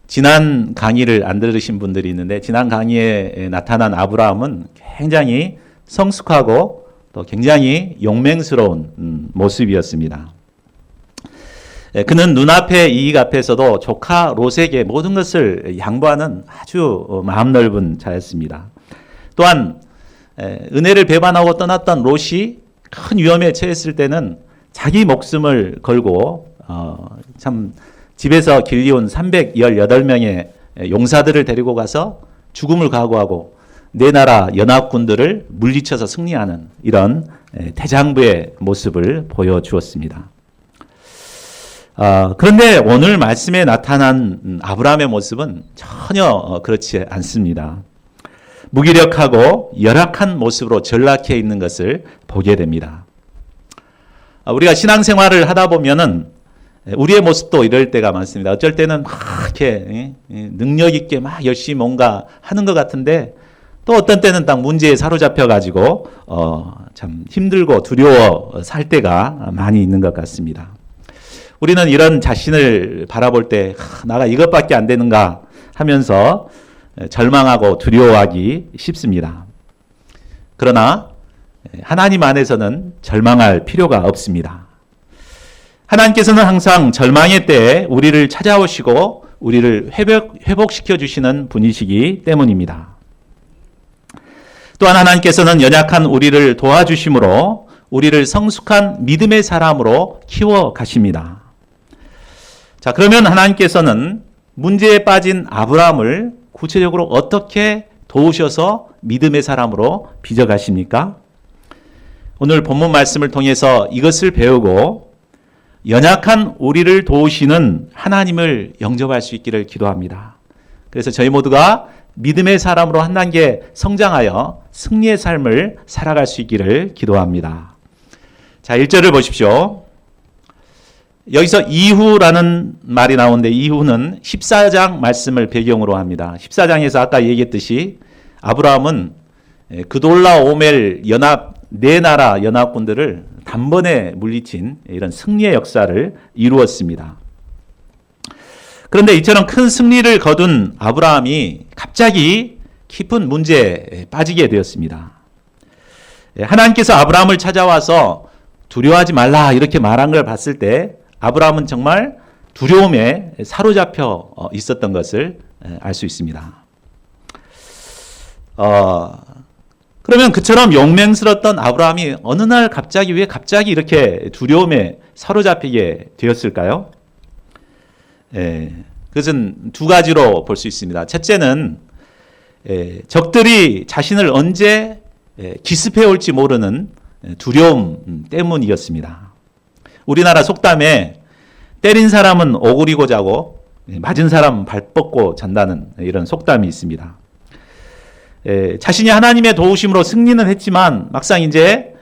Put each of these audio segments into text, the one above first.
지난 강의를 안 들으신 분들이 있는데 지난 강의에 나타난 아브라함은 굉장히 성숙하고 또 굉장히 용맹스러운 모습이었습니다. 그는 눈앞의 이익 앞에서도 조카 롯에게 모든 것을 양보하는 아주 마음 넓은 자였습니다. 또한 은혜를 배반하고 떠났던 롯이 큰 위험에 처했을 때는 자기 목숨을 걸고 참 집에서 길리온 318명의 용사들을 데리고 가서 죽음을 각오하고 네 나라 연합군들을 물리쳐서 승리하는 이런 대장부의 모습을 보여주었습니다. 그런데 오늘 말씀에 나타난 아브라함의 모습은 전혀 그렇지 않습니다. 무기력하고 열악한 모습으로 전락해 있는 것을 보게 됩니다. 우리가 신앙생활을 하다 보면은 우리의 모습도 이럴 때가 많습니다. 어쩔 때는 막 이렇게 능력 있게 막 열심히 뭔가 하는 것 같은데 또 어떤 때는 딱 문제에 사로잡혀 가지고 참 힘들고 두려워 살 때가 많이 있는 것 같습니다. 우리는 이런 자신을 바라볼 때 나가 이것밖에 안 되는가 하면서 절망하고 두려워하기 쉽습니다. 그러나 하나님 안에서는 절망할 필요가 없습니다. 하나님께서는 항상 절망의 때에 우리를 찾아오시고 우리를 회복시켜 주시는 분이시기 때문입니다. 또한 하나님께서는 연약한 우리를 도와주심으로 우리를 성숙한 믿음의 사람으로 키워 가십니다. 자, 그러면 하나님께서는 문제에 빠진 아브라함을 구체적으로 어떻게 도우셔서 믿음의 사람으로 빚어가십니까? 오늘 본문 말씀을 통해서 이것을 배우고 연약한 우리를 도우시는 하나님을 영접할 수 있기를 기도합니다. 그래서 저희 모두가 믿음의 사람으로 한 단계 성장하여 승리의 삶을 살아갈 수 있기를 기도합니다. 자, 1절을 보십시오. 여기서 이후라는 말이 나오는데 이후는 14장 말씀을 배경으로 합니다. 14장에서 아까 얘기했듯이 아브라함은 그돌라오멜 연합 네 나라 연합군들을 단번에 물리친 이런 승리의 역사를 이루었습니다. 그런데 이처럼 큰 승리를 거둔 아브라함이 갑자기 깊은 문제에 빠지게 되었습니다. 하나님께서 아브라함을 찾아와서 두려워하지 말라 이렇게 말한 걸 봤을 때 아브라함은 정말 두려움에 사로잡혀 있었던 것을 알 수 있습니다. 그러면 그처럼 용맹스럽던 아브라함이 어느 날 왜 갑자기 이렇게 두려움에 사로잡히게 되었을까요? 그것은 두 가지로 볼 수 있습니다. 첫째는 적들이 자신을 언제 기습해 올지 모르는 두려움 때문이었습니다. 우리나라 속담에 때린 사람은 오그리고 자고 맞은 사람은 발 뻗고 잔다는 이런 속담이 있습니다. 자신이 하나님의 도우심으로 승리는 했지만 막상 이제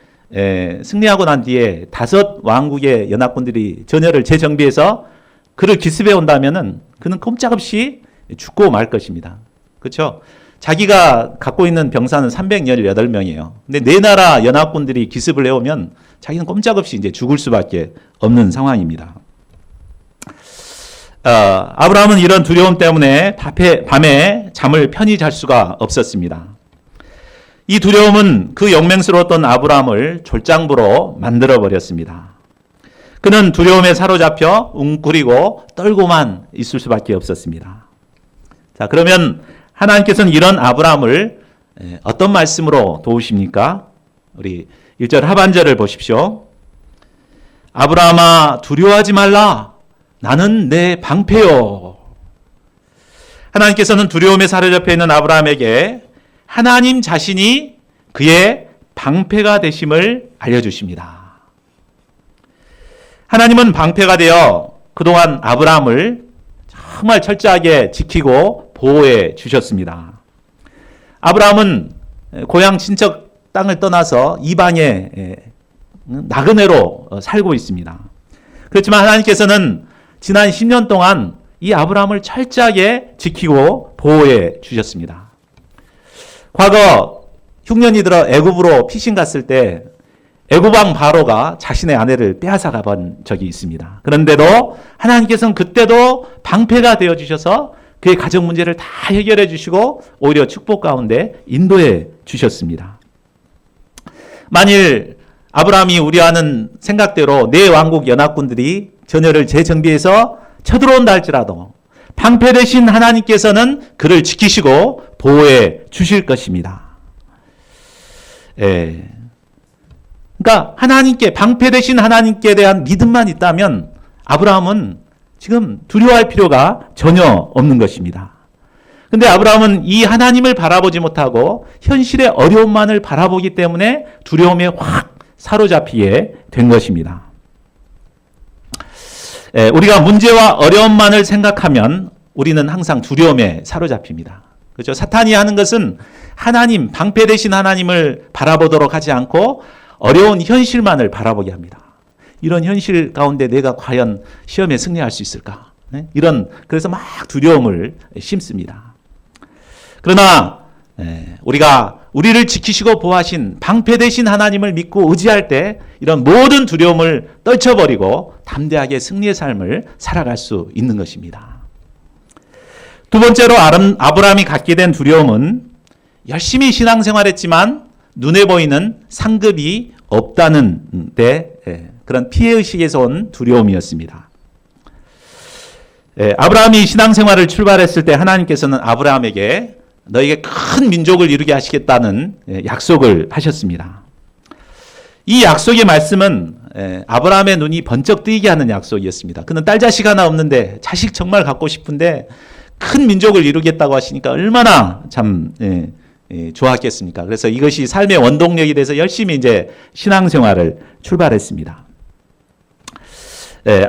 승리하고 난 뒤에 5 왕국의 연합군들이 전열을 재정비해서 그를 기습해 온다면은 그는 꼼짝없이 죽고 말 것입니다. 그렇죠? 자기가 갖고 있는 병사는 318명이에요. 근데 네 나라 연합군들이 기습을 해오면 자기는 꼼짝없이 이제 죽을 수밖에 없는 상황입니다. 아브라함은 이런 두려움 때문에 밤에 잠을 편히 잘 수가 없었습니다. 이 두려움은 그 용맹스러웠던 아브라함을 졸장부로 만들어 버렸습니다. 그는 두려움에 사로잡혀 웅크리고 떨고만 있을 수밖에 없었습니다. 자, 그러면 하나님께서는 이런 아브라함을 어떤 말씀으로 도우십니까? 우리 1절 하반절을 보십시오. 아브라함아 두려워하지 말라. 나는 내 방패요. 하나님께서는 두려움에 사로잡혀 있는 아브라함에게 하나님 자신이 그의 방패가 되심을 알려주십니다. 하나님은 방패가 되어 그동안 아브라함을 정말 철저하게 지키고 보호해 주셨습니다. 아브라함은 고향 친척 땅을 떠나서 이방의 나그네로 살고 있습니다. 그렇지만 하나님께서는 지난 10년 동안 이 아브라함을 철저하게 지키고 보호해 주셨습니다. 과거 흉년이 들어 애굽으로 피신 갔을 때 애굽 왕 바로가 자신의 아내를 빼앗아가 본 적이 있습니다. 그런데도 하나님께서는 그때도 방패가 되어 주셔서 그의 가정 문제를 다 해결해 주시고 오히려 축복 가운데 인도해 주셨습니다. 만일 아브라함이 우려하는 생각대로 내 왕국 연합군들이 전열을 재정비해서 쳐들어온다 할지라도 방패 되신 하나님께서는 그를 지키시고 보호해 주실 것입니다. 그러니까 하나님께, 방패 되신 하나님께 대한 믿음만 있다면 아브라함은 지금 두려워할 필요가 전혀 없는 것입니다. 근데 아브라함은 이 하나님을 바라보지 못하고 현실의 어려움만을 바라보기 때문에 두려움에 확 사로잡히게 된 것입니다. 우리가 문제와 어려움만을 생각하면 우리는 항상 두려움에 사로잡힙니다. 그렇죠? 사탄이 하는 것은 하나님, 방패 되신 하나님을 바라보도록 하지 않고 어려운 현실만을 바라보게 합니다. 이런 현실 가운데 내가 과연 시험에 승리할 수 있을까? 그래서 막 두려움을 심습니다. 그러나 우리가 우리를 지키시고 보호하신 방패 되신 하나님을 믿고 의지할 때 이런 모든 두려움을 떨쳐버리고 담대하게 승리의 삶을 살아갈 수 있는 것입니다. 두 번째로 아브라함이 갖게 된 두려움은 열심히 신앙생활했지만 눈에 보이는 상급이 없다는 데 그런 피해의식에서 온 두려움이었습니다. 아브라함이 신앙생활을 출발했을 때 하나님께서는 아브라함에게 너에게 큰 민족을 이루게 하시겠다는 약속을 하셨습니다. 이 약속의 말씀은 아브라함의 눈이 번쩍 뜨이게 하는 약속이었습니다. 그는 딸 자식 하나 없는데 자식 정말 갖고 싶은데 큰 민족을 이루겠다고 하시니까 얼마나 참 좋았겠습니까? 그래서 이것이 삶의 원동력이 돼서 열심히 이제 신앙생활을 출발했습니다.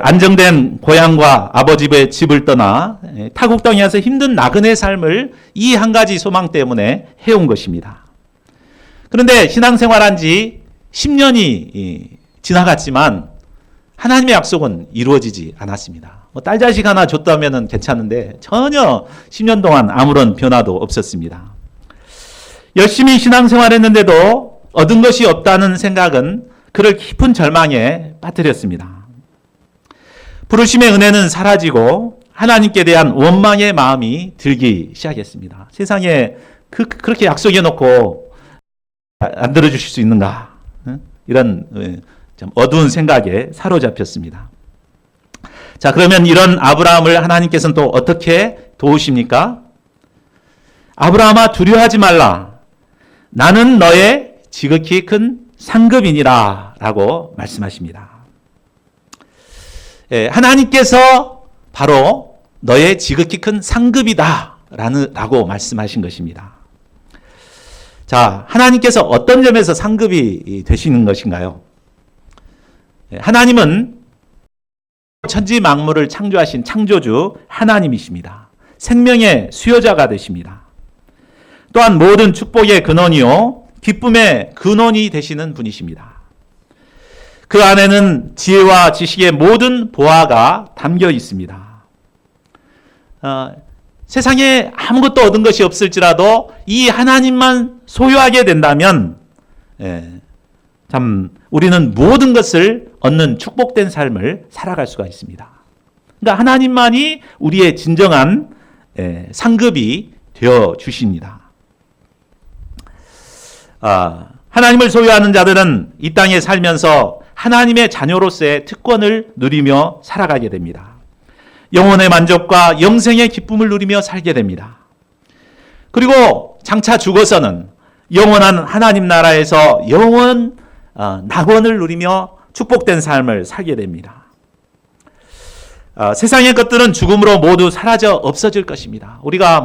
안정된 고향과 아버지의 집을 떠나 타국 땅에 와서 힘든 나그네 삶을 이 한 가지 소망 때문에 해온 것입니다. 그런데 신앙생활한 지 10년이 지나갔지만 하나님의 약속은 이루어지지 않았습니다. 딸 자식 하나 줬다면 괜찮은데 전혀 10년 동안 아무런 변화도 없었습니다. 열심히 신앙생활했는데도 얻은 것이 없다는 생각은 그를 깊은 절망에 빠뜨렸습니다. 부르심의 은혜는 사라지고 하나님께 대한 원망의 마음이 들기 시작했습니다. 세상에 그렇게 약속해놓고 안 들어주실 수 있는가? 이런 좀 어두운 생각에 사로잡혔습니다. 자, 그러면 이런 아브라함을 하나님께서는 또 어떻게 도우십니까? 아브라함아 두려워하지 말라. 나는 너의 지극히 큰 상급이니라 라고 말씀하십니다. 하나님께서 바로 너의 지극히 큰 상급이다 라고 말씀하신 것입니다. 자, 하나님께서 어떤 점에서 상급이 되시는 것인가요? 하나님은 천지 만물을 창조하신 창조주 하나님이십니다. 생명의 수요자가 되십니다. 또한 모든 축복의 근원이요 기쁨의 근원이 되시는 분이십니다. 그 안에는 지혜와 지식의 모든 보화가 담겨 있습니다. 세상에 아무것도 얻은 것이 없을지라도 이 하나님만 소유하게 된다면 참 우리는 모든 것을 얻는 축복된 삶을 살아갈 수가 있습니다. 그러니까 하나님만이 우리의 진정한 상급이 되어 주십니다. 하나님을 소유하는 자들은 이 땅에 살면서 하나님의 자녀로서의 특권을 누리며 살아가게 됩니다. 영혼의 만족과 영생의 기쁨을 누리며 살게 됩니다. 그리고 장차 죽어서는 영원한 하나님 나라에서 영원 낙원을 누리며 축복된 삶을 살게 됩니다. 세상의 것들은 죽음으로 모두 사라져 없어질 것입니다. 우리가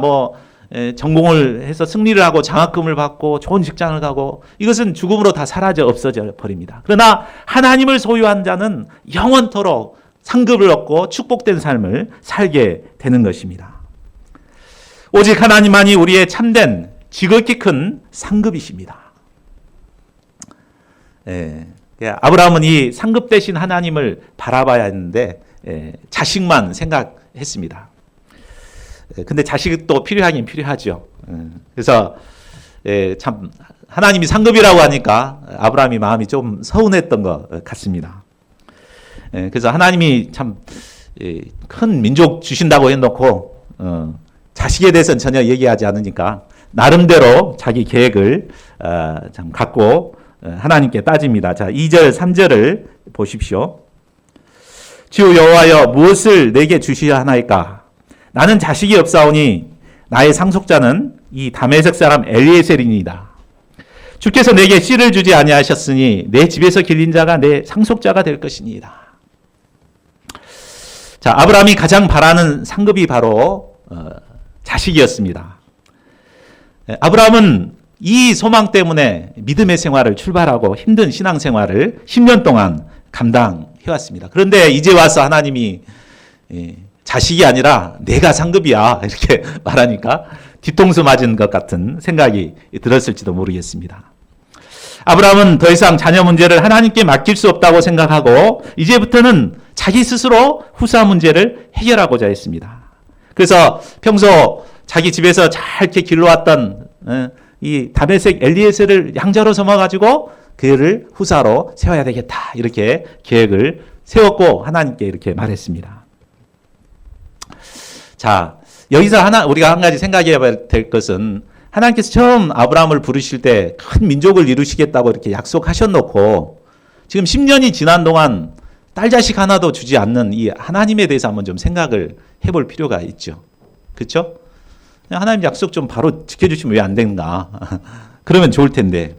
전공을 해서 승리를 하고 장학금을 받고 좋은 직장을 가고 이것은 죽음으로 다 사라져 없어져 버립니다. 그러나 하나님을 소유한 자는 영원토록 상급을 얻고 축복된 삶을 살게 되는 것입니다. 오직 하나님만이 우리의 참된 지극히 큰 상급이십니다. 아브라함은 이 상급 되신 하나님을 바라봐야 했는데 자식만 생각했습니다. 근데 자식도 필요하긴 필요하죠. 그래서 참 하나님이 상급이라고 하니까 아브라함이 마음이 좀 서운했던 것 같습니다. 그래서 하나님이 참 큰 민족 주신다고 해놓고 자식에 대해서는 전혀 얘기하지 않으니까 나름대로 자기 계획을 참 갖고 하나님께 따집니다. 자, 2절, 3절을 보십시오. 주 여호와여 무엇을 내게 주시려 하나이까? 나는 자식이 없사오니 나의 상속자는 이 다메섹 사람 엘리에셀이니이다. 주께서 내게 씨를 주지 아니하셨으니 내 집에서 길린 자가 내 상속자가 될 것이니이다. 자, 아브라함이 가장 바라는 상급이 바로 자식이었습니다. 아브라함은 이 소망 때문에 믿음의 생활을 출발하고 힘든 신앙 생활을 10년 동안 감당해왔습니다. 그런데 이제 와서 하나님이 자식이 아니라 내가 상급이야 이렇게 말하니까 뒤통수 맞은 것 같은 생각이 들었을지도 모르겠습니다. 아브라함은 더 이상 자녀 문제를 하나님께 맡길 수 없다고 생각하고 이제부터는 자기 스스로 후사 문제를 해결하고자 했습니다. 그래서 평소 자기 집에서 잘 이렇게 길러왔던 이 다메섹 엘리에셀을 양자로 삼아가지고 그를 후사로 세워야 되겠다 이렇게 계획을 세웠고 하나님께 이렇게 말했습니다. 자, 여기서 우리가 한 가지 생각해야 될 것은 하나님께서 처음 아브라함을 부르실 때 큰 민족을 이루시겠다고 이렇게 약속하셔놓고 지금 10년이 지난 동안 딸 자식 하나도 주지 않는 이 하나님에 대해서 한번 좀 생각을 해볼 필요가 있죠. 그렇죠? 하나님 약속 좀 바로 지켜주시면 왜 안 되는가? 그러면 좋을 텐데.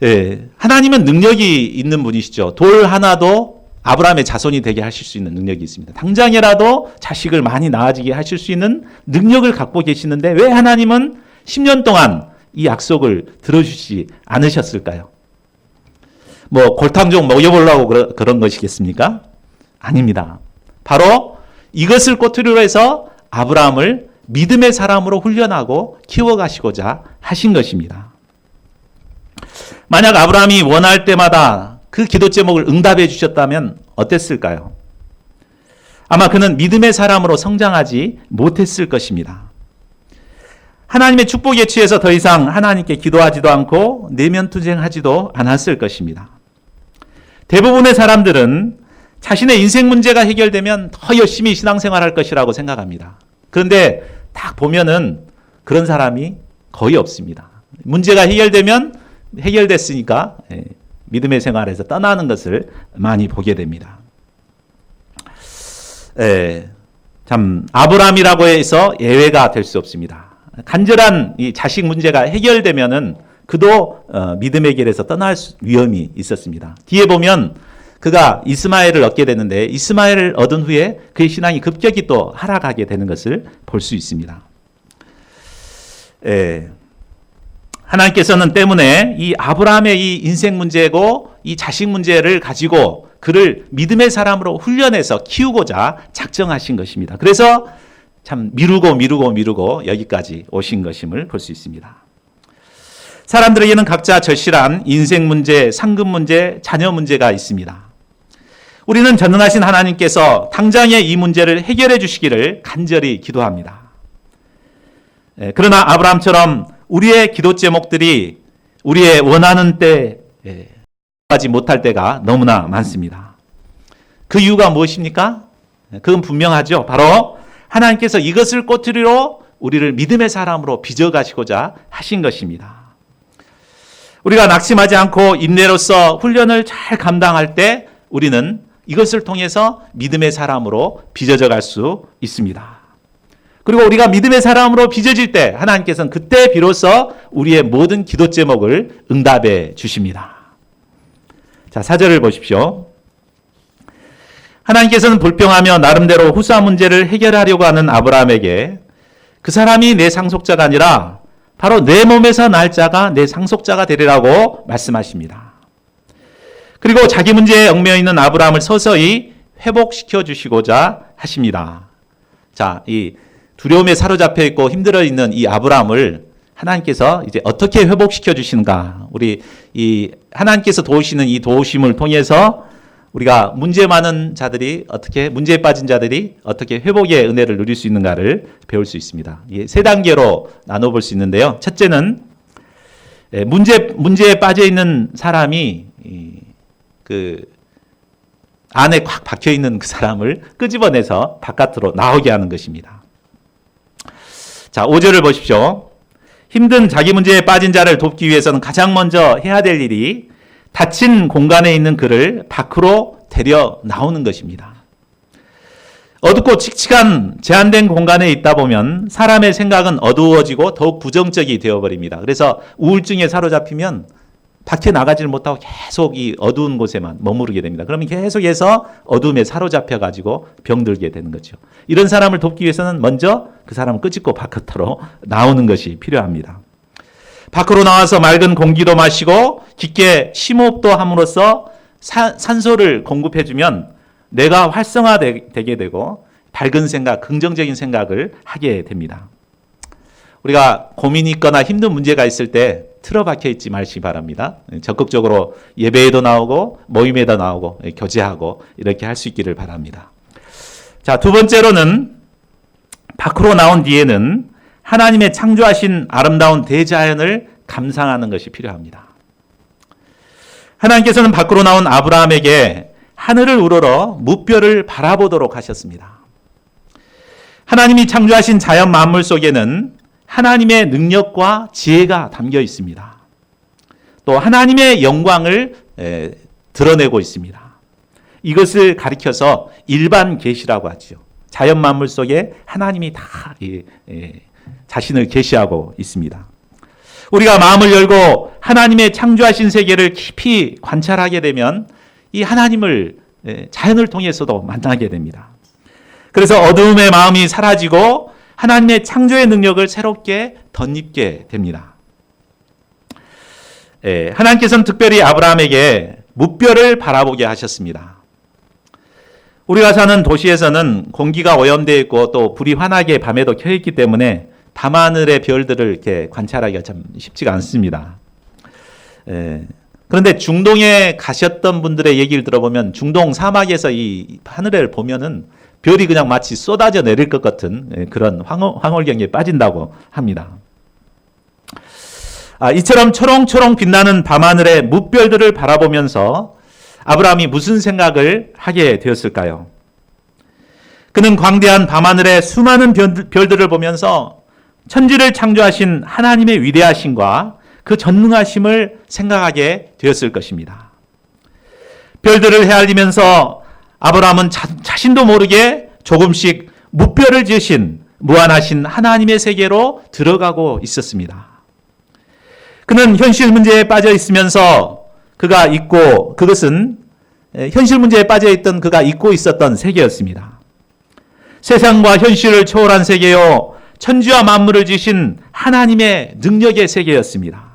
예, 하나님은 능력이 있는 분이시죠. 돌 하나도 아브라함의 자손이 되게 하실 수 있는 능력이 있습니다. 당장이라도 자식을 많이 낳아지게 하실 수 있는 능력을 갖고 계시는데 왜 하나님은 10년 동안 이 약속을 들어주시지 않으셨을까요? 뭐 골탕 좀 먹여보려고 그런 것이겠습니까? 아닙니다. 바로 이것을 꼬투리로 해서 아브라함을 믿음의 사람으로 훈련하고 키워가시고자 하신 것입니다. 만약 아브라함이 원할 때마다 그 기도 제목을 응답해 주셨다면 어땠을까요? 아마 그는 믿음의 사람으로 성장하지 못했을 것입니다. 하나님의 축복에 취해서 더 이상 하나님께 기도하지도 않고 내면투쟁하지도 않았을 것입니다. 대부분의 사람들은 자신의 인생 문제가 해결되면 더 열심히 신앙생활할 것이라고 생각합니다. 그런데 딱 보면은 그런 사람이 거의 없습니다. 문제가 해결되면 해결됐으니까 믿음의 생활에서 떠나는 것을 많이 보게 됩니다. 참 아브라함이라고 해서 예외가 될 수 없습니다. 간절한 이 자식 문제가 해결되면은 그도 믿음의 길에서 떠날 위험이 있었습니다. 뒤에 보면 그가 이스마엘을 얻게 되는데 이스마엘을 얻은 후에 그의 신앙이 급격히 또 하락하게 되는 것을 볼 수 있습니다. 하나님께서는 때문에 이 아브라함의 이 인생 문제고 이 자식 문제를 가지고 그를 믿음의 사람으로 훈련해서 키우고자 작정하신 것입니다. 그래서 참 미루고 여기까지 오신 것임을 볼 수 있습니다. 사람들에게는 각자 절실한 인생 문제, 상급 문제, 자녀 문제가 있습니다. 우리는 전능하신 하나님께서 당장에 이 문제를 해결해 주시기를 간절히 기도합니다. 그러나 아브라함처럼 우리의 기도 제목들이 우리의 원하는 때 하지 못할 때가 너무나 많습니다. 그 이유가 무엇입니까? 그건 분명하죠. 바로 하나님께서 이것을 꼬투리로 우리를 믿음의 사람으로 빚어가시고자 하신 것입니다. 우리가 낙심하지 않고 인내로서 훈련을 잘 감당할 때 우리는 이것을 통해서 믿음의 사람으로 빚어져 갈 수 있습니다. 그리고 우리가 믿음의 사람으로 빚어질 때 하나님께서는 그때 비로소 우리의 모든 기도 제목을 응답해 주십니다. 자, 4절을 보십시오. 하나님께서는 불평하며 나름대로 후사 문제를 해결하려고 하는 아브라함에게 그 사람이 내 상속자가 아니라 바로 내 몸에서 날 자가 내 상속자가 되리라고 말씀하십니다. 그리고 자기 문제에 얽매여 있는 아브라함을 서서히 회복시켜 주시고자 하십니다. 자, 이 두려움에 사로잡혀 있고 힘들어 있는 이 아브라함을 하나님께서 이제 어떻게 회복시켜 주시는가? 우리 이 하나님께서 도우시는 이 도우심을 통해서 우리가 문제 많은 자들이 어떻게 문제에 빠진 자들이 어떻게 회복의 은혜를 누릴 수 있는가를 배울 수 있습니다. 세 단계로 나눠볼 수 있는데요. 첫째는 문제에 빠져 있는 사람이 그 안에 꽉 박혀 있는 그 사람을 끄집어내서 바깥으로 나오게 하는 것입니다. 자, 5절을 보십시오. 힘든 자기 문제에 빠진 자를 돕기 위해서는 가장 먼저 해야 될 일이 닫힌 공간에 있는 그를 밖으로 데려 나오는 것입니다. 어둡고 칙칙한 제한된 공간에 있다 보면 사람의 생각은 어두워지고 더욱 부정적이 되어버립니다. 그래서 우울증에 사로잡히면 밖에 나가지를 못하고 계속 이 어두운 곳에만 머무르게 됩니다. 그러면 계속해서 어둠에 사로잡혀가지고 병들게 되는 거죠. 이런 사람을 돕기 위해서는 먼저 그 사람을 끄집고 바깥으로 나오는 것이 필요합니다. 밖으로 나와서 맑은 공기도 마시고 깊게 심호흡도 함으로써 산소를 공급해주면 뇌가 활성화되게 되고 밝은 생각, 긍정적인 생각을 하게 됩니다. 우리가 고민이 있거나 힘든 문제가 있을 때 틀어박혀 있지 마시기 바랍니다. 적극적으로 예배에도 나오고 모임에도 나오고 교제하고 이렇게 할 수 있기를 바랍니다. 자, 두 번째로는 밖으로 나온 뒤에는 하나님의 창조하신 아름다운 대자연을 감상하는 것이 필요합니다. 하나님께서는 밖으로 나온 아브라함에게 하늘을 우러러 무뼈를 바라보도록 하셨습니다. 하나님이 창조하신 자연 만물 속에는 하나님의 능력과 지혜가 담겨 있습니다. 또 하나님의 영광을 드러내고 있습니다. 이것을 가리켜서 일반 계시라고 하죠. 자연 만물 속에 하나님이 다 자신을 계시하고 있습니다. 우리가 마음을 열고 하나님의 창조하신 세계를 깊이 관찰하게 되면 이 하나님을 자연을 통해서도 만나게 됩니다. 그래서 어두움의 마음이 사라지고 하나님의 창조의 능력을 새롭게 덧입게 됩니다. 하나님께서는 특별히 아브라함에게 무뼈를 바라보게 하셨습니다. 우리가 사는 도시에서는 공기가 오염되어 있고 또 불이 환하게 밤에도 켜 있기 때문에 밤하늘의 별들을 이렇게 관찰하기가 참 쉽지가 않습니다. 그런데 중동에 가셨던 분들의 얘기를 들어보면 중동 사막에서 이 하늘을 보면은 별이 그냥 마치 쏟아져 내릴 것 같은 그런 황홀경에 빠진다고 합니다. 이처럼 초롱초롱 빛나는 밤하늘의 무별들을 바라보면서 아브라함이 무슨 생각을 하게 되었을까요? 그는 광대한 밤하늘의 수많은 별들을 보면서 천지를 창조하신 하나님의 위대하심과 그 전능하심을 생각하게 되었을 것입니다. 별들을 헤아리면서 아브라함은 자신도 모르게 조금씩 무뼈를 지으신 무한하신 하나님의 세계로 들어가고 있었습니다. 그는 현실 문제에 빠져 있으면서 그가 잊고 그것은 현실 문제에 빠져 있던 그가 잊고 있었던 세계였습니다. 세상과 현실을 초월한 세계요 천지와 만물을 지으신 하나님의 능력의 세계였습니다.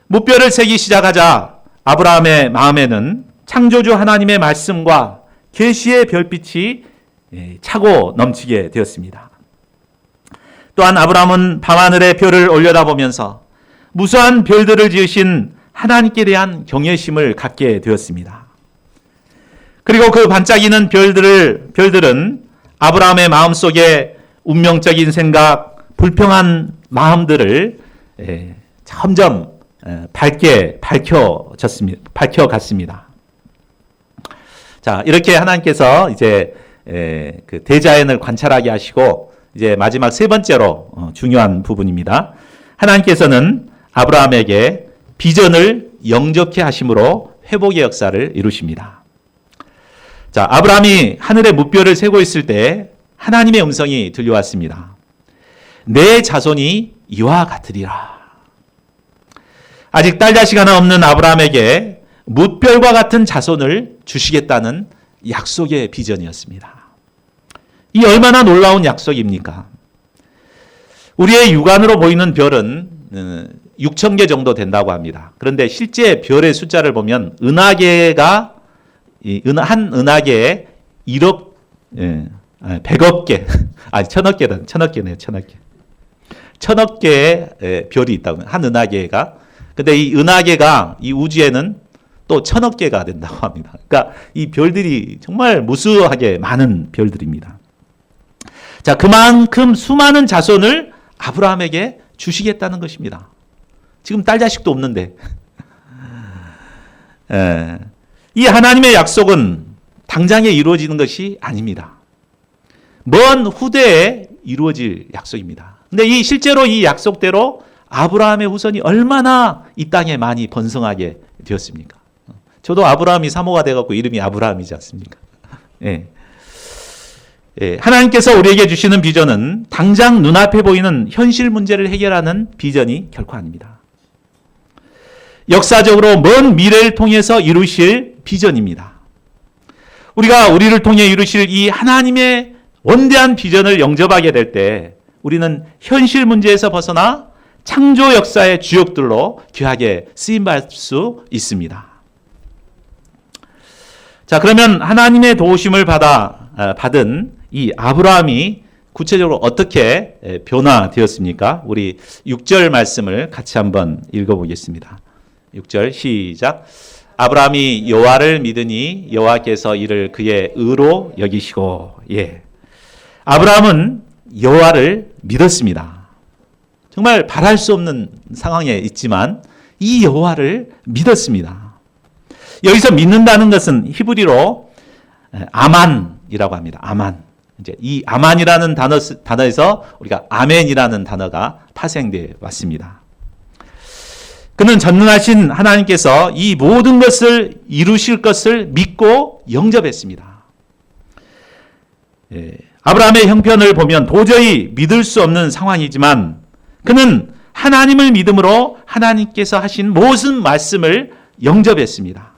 무뼈를 세기 시작하자 아브라함의 마음에는 창조주 하나님의 말씀과 계시의 별빛이 차고 넘치게 되었습니다. 또한 아브라함은 밤하늘의 별을 올려다보면서 무수한 별들을 지으신 하나님께 대한 경외심을 갖게 되었습니다. 그리고 그 반짝이는 별들은 아브라함의 마음속에 운명적인 생각, 불평한 마음들을 점점 밝혀갔습니다. 자, 이렇게 하나님께서 이제 그 대자연을 관찰하게 하시고 이제 마지막 세 번째로 중요한 부분입니다. 하나님께서는 아브라함에게 비전을 영접케 하심으로 회복의 역사를 이루십니다. 자, 아브라함이 하늘의 무뼈를 세고 있을 때 하나님의 음성이 들려왔습니다. 내 자손이 이와 같으리라. 아직 딸자식 하나 없는 아브라함에게 무별과 같은 자손을 주시겠다는 약속의 비전이었습니다. 이 얼마나 놀라운 약속입니까? 우리의 육안으로 보이는 별은 6,000개 정도 된다고 합니다. 그런데 실제 별의 숫자를 보면 한 은하계에 100억 개, 아니 1,000억 개다, 1,000억 개네요, 1,000억 개. 1,000억 개의 별이 있다고, 한 은하계가. 근데 이 은하계가 이 우주에는 또 1,000억 개가 된다고 합니다. 그러니까 이 별들이 정말 무수하게 많은 별들입니다. 자, 그만큼 수많은 자손을 아브라함에게 주시겠다는 것입니다. 지금 딸 자식도 없는데. 이 하나님의 약속은 당장에 이루어지는 것이 아닙니다. 먼 후대에 이루어질 약속입니다. 근데 실제로 이 약속대로 아브라함의 후손이 얼마나 이 땅에 많이 번성하게 되었습니까? 저도 아브라함이 사모가 돼갖고 이름이 아브라함이지 않습니까? 예. 하나님께서 우리에게 주시는 비전은 당장 눈앞에 보이는 현실 문제를 해결하는 비전이 결코 아닙니다. 역사적으로 먼 미래를 통해서 이루실 비전입니다. 우리가 우리를 통해 이루실 이 하나님의 원대한 비전을 영접하게 될 때 우리는 현실 문제에서 벗어나 창조 역사의 주역들로 귀하게 쓰임받을 수 있습니다. 자, 그러면 하나님의 도우심을 받은 이 아브라함이 구체적으로 어떻게 변화되었습니까? 우리 6절 말씀을 같이 한번 읽어보겠습니다. 6절 시작. 아브라함이 여호와를 믿으니 여호와께서 이를 그의 의로 여기시고. 아브라함은 여호와를 믿었습니다. 정말 바랄 수 없는 상황에 있지만 이 여호와를 믿었습니다. 여기서 믿는다는 것은 히브리로 아만이라고 합니다. 아만. 이제 이 아만이라는 단어에서 우리가 아멘이라는 단어가 파생되어 왔습니다. 그는 전능하신 하나님께서 이 모든 것을 이루실 것을 믿고 영접했습니다. 아브라함의 형편을 보면 도저히 믿을 수 없는 상황이지만 그는 하나님을 믿음으로 하나님께서 하신 모든 말씀을 영접했습니다.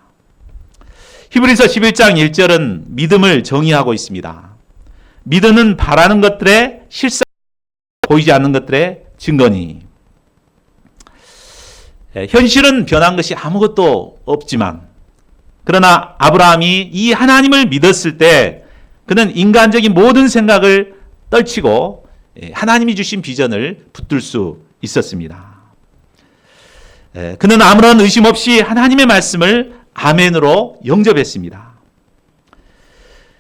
히브리서 11장 1절은 믿음을 정의하고 있습니다. 믿음은 바라는 것들의 실상, 보이지 않는 것들의 증거니. 현실은 변한 것이 아무것도 없지만 그러나 아브라함이 이 하나님을 믿었을 때 그는 인간적인 모든 생각을 떨치고 하나님이 주신 비전을 붙들 수 있었습니다. 그는 아무런 의심 없이 하나님의 말씀을 아멘으로 영접했습니다.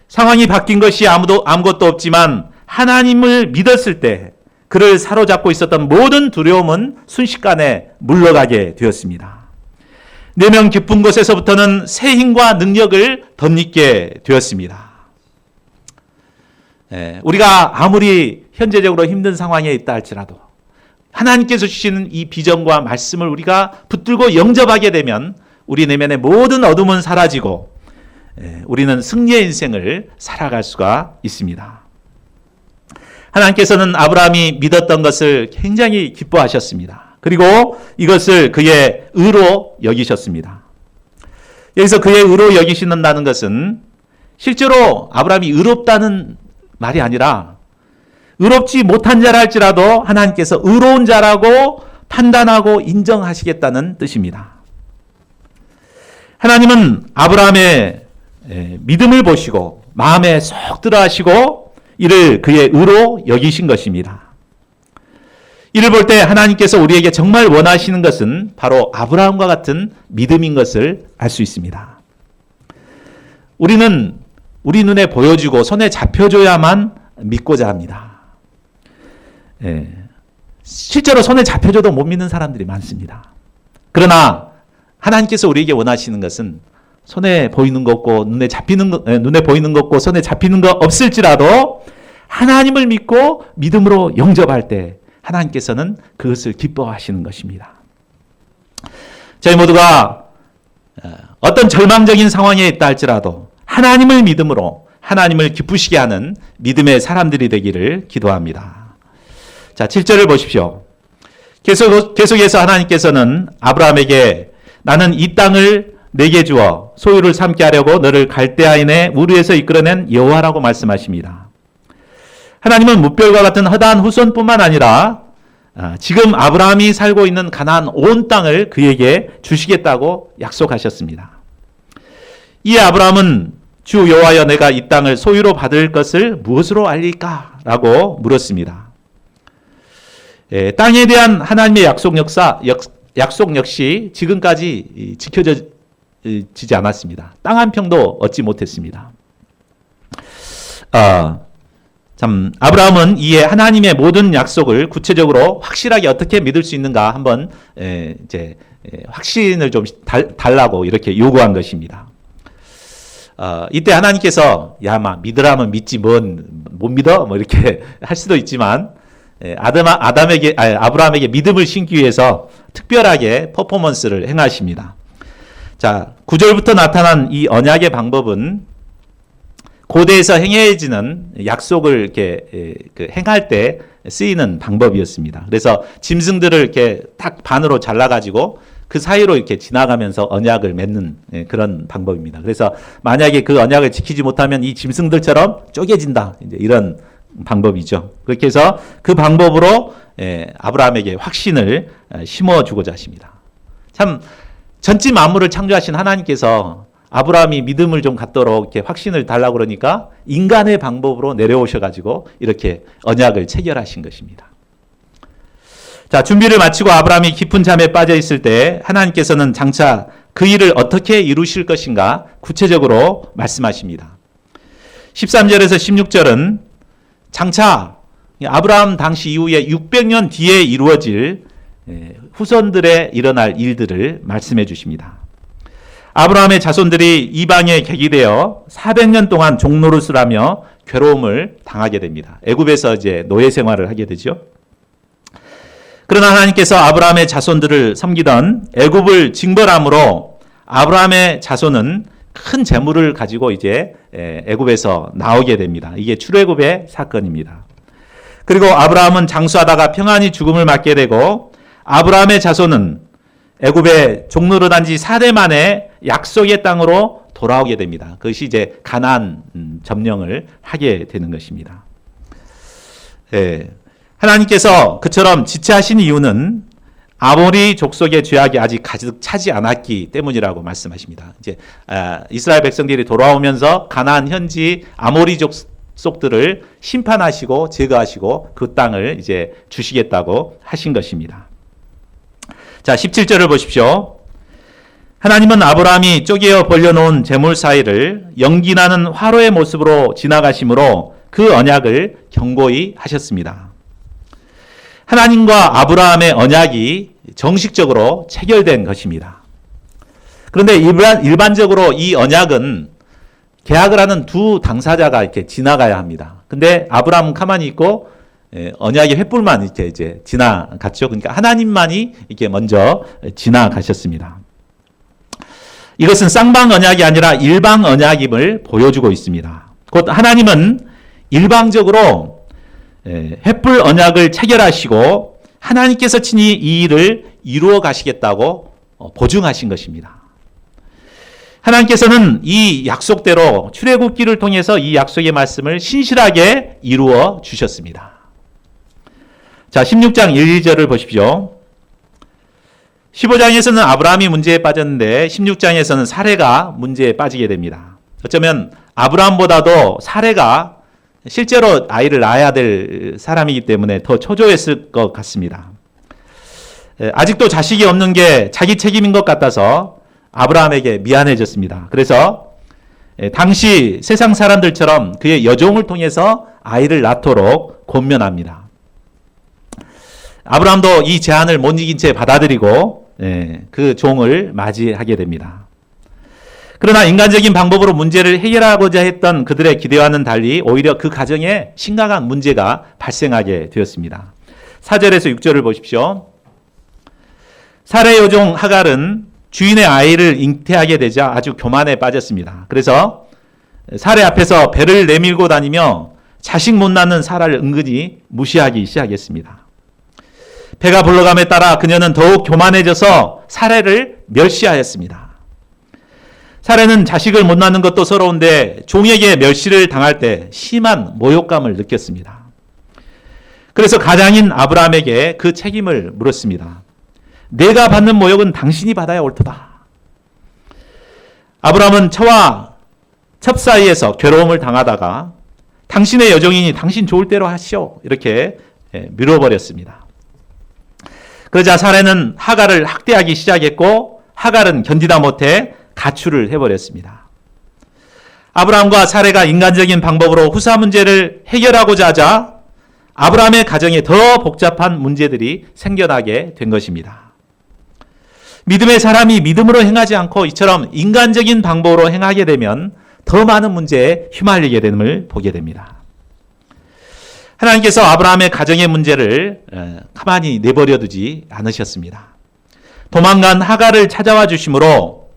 상황이 바뀐 것이 아무것도 없지만 하나님을 믿었을 때 그를 사로잡고 있었던 모든 두려움은 순식간에 물러가게 되었습니다. 내면 깊은 곳에서부터는 새 힘과 능력을 덧입게 되었습니다. 우리가 아무리 현재적으로 힘든 상황에 있다 할지라도 하나님께서 주시는 이 비전과 말씀을 우리가 붙들고 영접하게 되면 우리 내면의 모든 어둠은 사라지고 우리는 승리의 인생을 살아갈 수가 있습니다. 하나님께서는 아브라함이 믿었던 것을 굉장히 기뻐하셨습니다. 그리고 이것을 그의 의로 여기셨습니다. 여기서 그의 의로 여기신다는 것은 실제로 아브라함이 의롭다는 말이 아니라 의롭지 못한 자라 할지라도 하나님께서 의로운 자라고 판단하고 인정하시겠다는 뜻입니다. 하나님은 아브라함의 믿음을 보시고 마음에 쏙 들어 하시고 이를 그의 의로 여기신 것입니다. 이를 볼 때 하나님께서 우리에게 정말 원하시는 것은 바로 아브라함과 같은 믿음인 것을 알 수 있습니다. 우리는 우리 눈에 보여주고 손에 잡혀줘야만 믿고자 합니다. 실제로 손에 잡혀줘도 못 믿는 사람들이 많습니다. 그러나 하나님께서 우리에게 원하시는 것은 손에 보이는 것 없고 눈에 보이는 것 없고 손에 잡히는 것 없을지라도 하나님을 믿고 믿음으로 영접할 때 하나님께서는 그것을 기뻐하시는 것입니다. 저희 모두가 어떤 절망적인 상황에 있다 할지라도 하나님을 믿음으로 하나님을 기쁘시게 하는 믿음의 사람들이 되기를 기도합니다. 자, 7절을 보십시오. 계속해서 하나님께서는 아브라함에게 나는 이 땅을 내게 주어 소유를 삼게 하려고 너를 갈대아인의 우르에서 이끌어낸 여호와라고 말씀하십니다. 하나님은 무별과 같은 허다한 후손뿐만 아니라 지금 아브라함이 살고 있는 가나안 온 땅을 그에게 주시겠다고 약속하셨습니다. 이 아브라함은 주 여호와여 내가 이 땅을 소유로 받을 것을 무엇으로 알릴까? 라고 물었습니다. 땅에 대한 하나님의 약속 역시 지금까지 지켜지지 않았습니다. 땅 한 평도 얻지 못했습니다. 참 아브라함은 이에 하나님의 모든 약속을 구체적으로 확실하게 어떻게 믿을 수 있는가 한번 확신을 좀 달라고 이렇게 요구한 것입니다. 이때 하나님께서 믿으라면 믿지 못 믿어 뭐 이렇게 할 수도 있지만 아브라함에게 믿음을 심기 위해서 특별하게 퍼포먼스를 행하십니다. 자, 9절부터 나타난 이 언약의 방법은 고대에서 행해지는 약속을 이렇게 행할 때 쓰이는 방법이었습니다. 그래서 짐승들을 이렇게 딱 반으로 잘라가지고 그 사이로 이렇게 지나가면서 언약을 맺는 그런 방법입니다. 그래서 만약에 그 언약을 지키지 못하면 이 짐승들처럼 쪼개진다. 이제 이런 방법이죠. 그렇게 해서 그 방법으로 아브라함에게 확신을 심어주고자 하십니다. 참 전지 만물을 창조하신 하나님께서 아브라함이 믿음을 좀 갖도록 이렇게 확신을 달라고 그러니까 인간의 방법으로 내려오셔가지고 이렇게 언약을 체결하신 것입니다. 자, 준비를 마치고 아브라함이 깊은 잠에 빠져 있을 때 하나님께서는 장차 그 일을 어떻게 이루실 것인가 구체적으로 말씀하십니다. 13절에서 16절은 장차 아브라함 당시 이후에 600년 뒤에 이루어질 후손들의 일어날 일들을 말씀해 주십니다. 아브라함의 자손들이 이방에 객이되어 400년 동안 종노릇을 하며 괴로움을 당하게 됩니다. 애굽에서 이제 노예 생활을 하게 되죠. 그러나 하나님께서 아브라함의 자손들을 섬기던 애굽을 징벌함으로 아브라함의 자손은 큰 재물을 가지고 이제 애굽에서 나오게 됩니다. 이게 출애굽의 사건입니다. 그리고 아브라함은 장수하다가 평안히 죽음을 맞게 되고 아브라함의 자손은 애굽에 종노릇한 지 4대 만에 약속의 땅으로 돌아오게 됩니다. 그것이 이제 가나안 점령을 하게 되는 것입니다. 하나님께서 그처럼 지체하신 이유는 아모리 족속의 죄악이 아직 가득 차지 않았기 때문이라고 말씀하십니다. 이제 이스라엘 백성들이 돌아오면서 가나안 현지 아모리 족속들을 심판하시고 제거하시고 그 땅을 이제 주시겠다고 하신 것입니다. 자, 17절을 보십시오. 하나님은 아브라함이 쪼개어 벌려놓은 재물 사이를 연기나는 화로의 모습으로 지나가심으로 그 언약을 경고히 하셨습니다. 하나님과 아브라함의 언약이 정식적으로 체결된 것입니다. 그런데 일반적으로 이 언약은 계약을 하는 두 당사자가 이렇게 지나가야 합니다. 근데 아브라함은 가만히 있고 언약의 횃불만 이렇게 이제 지나갔죠. 그러니까 하나님만이 이렇게 먼저 지나가셨습니다. 이것은 쌍방 언약이 아니라 일방 언약임을 보여주고 있습니다. 곧 하나님은 일방적으로 횃불 언약을 체결하시고 하나님께서 친히 이 일을 이루어 가시겠다고 보증하신 것입니다. 하나님께서는 이 약속대로 출애굽기를 통해서 이 약속의 말씀을 신실하게 이루어 주셨습니다. 자, 16장 1, 2절을 보십시오. 15장에서는 아브라함이 문제에 빠졌는데 16장에서는 사레가 문제에 빠지게 됩니다. 어쩌면 아브라함보다도 사레가 실제로 아이를 낳아야 될 사람이기 때문에 더 초조했을 것 같습니다. 아직도 자식이 없는 게 자기 책임인 것 같아서 아브라함에게 미안해졌습니다. 그래서 당시 세상 사람들처럼 그의 여종을 통해서 아이를 낳도록 권면합니다. 아브라함도 이 제안을 못 이긴 채 받아들이고 그 종을 맞이하게 됩니다. 그러나 인간적인 방법으로 문제를 해결하고자 했던 그들의 기대와는 달리 오히려 그 가정에 심각한 문제가 발생하게 되었습니다. 4절에서 6절을 보십시오. 사레 여종 하갈은 주인의 아이를 잉태하게 되자 아주 교만에 빠졌습니다. 그래서 사레 앞에서 배를 내밀고 다니며 자식 못 낳는 사라를 은근히 무시하기 시작했습니다. 배가 불러감에 따라 그녀는 더욱 교만해져서 사레를 멸시하였습니다. 사레는 자식을 못 낳는 것도 서러운데 종에게 멸시를 당할 때 심한 모욕감을 느꼈습니다. 그래서 가장인 아브라함에게 그 책임을 물었습니다. 내가 받는 모욕은 당신이 받아야 옳도다. 아브라함은 처와 첩 사이에서 괴로움을 당하다가 당신의 여종이니 당신 좋을 대로 하시오 이렇게 밀어버렸습니다. 그러자 사레는 하갈을 학대하기 시작했고 하갈은 견디다 못해 가출을 해버렸습니다. 아브라함과 사레가 인간적인 방법으로 후사 문제를 해결하고자 하자 아브라함의 가정에 더 복잡한 문제들이 생겨나게 된 것입니다. 믿음의 사람이 믿음으로 행하지 않고 이처럼 인간적인 방법으로 행하게 되면 더 많은 문제에 휘말리게 됨을 보게 됩니다. 하나님께서 아브라함의 가정의 문제를 가만히 내버려 두지 않으셨습니다. 도망간 하갈을 찾아와 주심으로,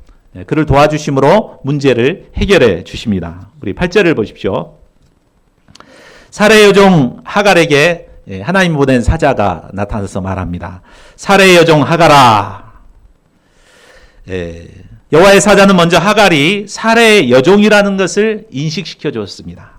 그를 도와주심으로 문제를 해결해 주십니다. 우리 8절을 보십시오. 사레의 여종 하갈에게 하나님 보낸 사자가 나타나서 말합니다. 사레의 여종 하갈아. 여호와의 사자는 먼저 하갈이 사레의 여종이라는 것을 인식시켜 주었습니다.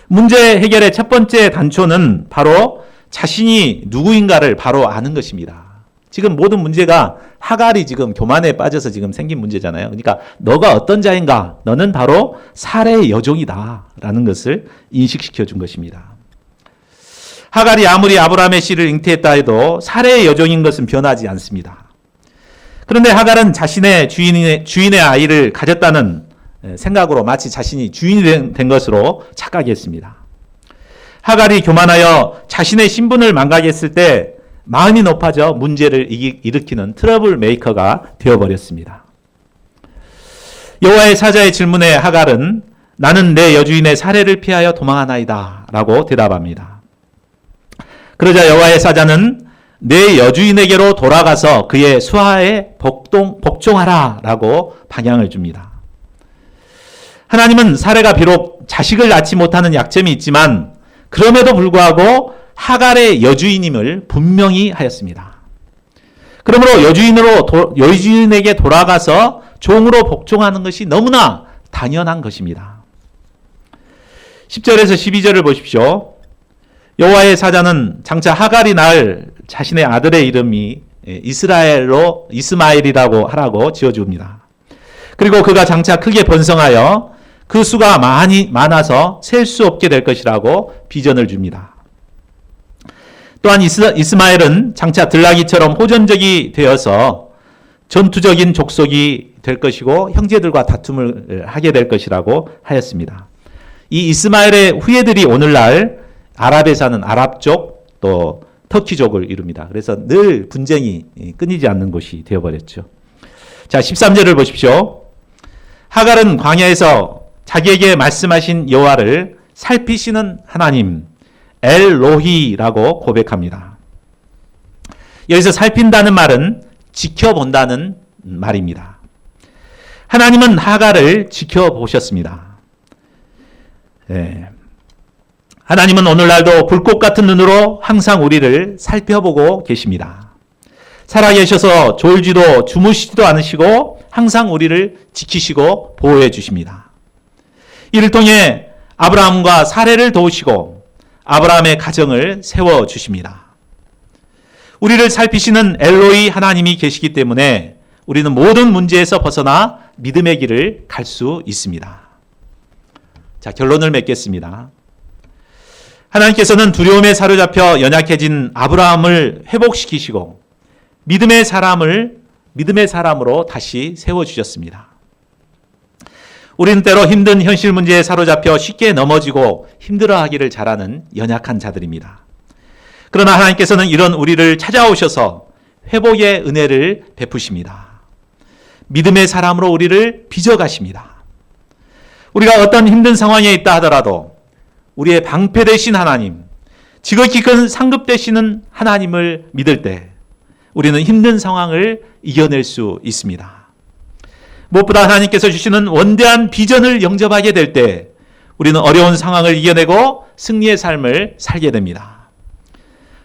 문제 해결의 첫 번째 단초는 바로 자신이 누구인가를 바로 아는 것입니다. 지금 모든 문제가 하갈이 지금 교만에 빠져서 지금 생긴 문제잖아요. 그러니까 너가 어떤 자인가? 너는 바로 사레의 여종이다 라는 것을 인식시켜 준 것입니다. 하갈이 아무리 아브라함의 씨를 잉태했다 해도 사레의 여종인 것은 변하지 않습니다. 그런데 하갈은 자신의 주인의 아이를 가졌다는 생각으로 마치 자신이 주인이 된 것으로 착각했습니다. 하갈이 교만하여 자신의 신분을 망각했을 때 마음이 높아져 문제를 일으키는 트러블 메이커가 되어버렸습니다. 여호와의 사자의 질문에 하갈은 나는 내 여주인의 살해를 피하여 도망하나이다 라고 대답합니다. 그러자 여호와의 사자는 내 여주인에게로 돌아가서 그의 수하에 복종하라 라고 방향을 줍니다. 하나님은 사레가 비록 자식을 낳지 못하는 약점이 있지만 그럼에도 불구하고 하갈의 여주인임을 분명히 하였습니다. 그러므로 여주인에게 돌아가서 종으로 복종하는 것이 너무나 당연한 것입니다. 10절에서 12절을 보십시오. 여호와의 사자는 장차 하갈이 낳을 자신의 아들의 이름이 이스마엘이라고 하라고 지어줍니다. 그리고 그가 장차 크게 번성하여 그 수가 많아서 셀 수 없게 될 것이라고 비전을 줍니다. 또한 이스마엘은 장차 들나귀처럼 호전적이 되어서 전투적인 족속이 될 것이고 형제들과 다툼을 하게 될 것이라고 하였습니다. 이 이스마엘의 후예들이 오늘날 아랍에 사는 아랍족 또 터키족을 이룹니다. 그래서 늘 분쟁이 끊이지 않는 곳이 되어버렸죠. 자, 13절을 보십시오. 하갈은 광야에서 자기에게 말씀하신 여호와를 살피시는 하나님 엘로히라고 고백합니다. 여기서 살핀다는 말은 지켜본다는 말입니다. 하나님은 하갈을 지켜보셨습니다. 하나님은 오늘날도 불꽃 같은 눈으로 항상 우리를 살펴보고 계십니다. 살아계셔서 졸지도 주무시지도 않으시고 항상 우리를 지키시고 보호해 주십니다. 이를 통해 아브라함과 사레를 도우시고 아브라함의 가정을 세워주십니다. 우리를 살피시는 엘로이 하나님이 계시기 때문에 우리는 모든 문제에서 벗어나 믿음의 길을 갈 수 있습니다. 자, 결론을 맺겠습니다. 하나님께서는 두려움에 사로잡혀 연약해진 아브라함을 회복시키시고 믿음의 사람으로 다시 세워주셨습니다. 우리는 때로 힘든 현실 문제에 사로잡혀 쉽게 넘어지고 힘들어하기를 잘하는 연약한 자들입니다. 그러나 하나님께서는 이런 우리를 찾아오셔서 회복의 은혜를 베푸십니다. 믿음의 사람으로 우리를 빚어가십니다. 우리가 어떤 힘든 상황에 있다 하더라도 우리의 방패 되신 하나님, 지극히 큰 상급 되시는 하나님을 믿을 때 우리는 힘든 상황을 이겨낼 수 있습니다. 무엇보다 하나님께서 주시는 원대한 비전을 영접하게 될 때 우리는 어려운 상황을 이겨내고 승리의 삶을 살게 됩니다.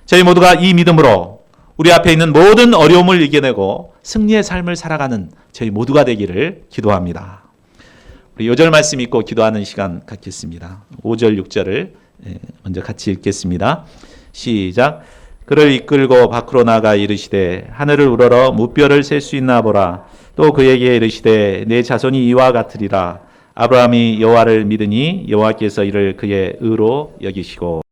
저희 모두가 이 믿음으로 우리 앞에 있는 모든 어려움을 이겨내고 승리의 삶을 살아가는 저희 모두가 되기를 기도합니다. 우리 요절 말씀 읽고 기도하는 시간 갖겠습니다. 5절 6절을 먼저 같이 읽겠습니다. 시작. 그를 이끌고 밖으로 나가 이르시되 하늘을 우러러 무뼈를 셀 수 있나 보라. 또 그에게 이르시되 내 자손이 이와 같으리라. 아브라함이 여호와를 믿으니 여호와께서 이를 그의 의로 여기시고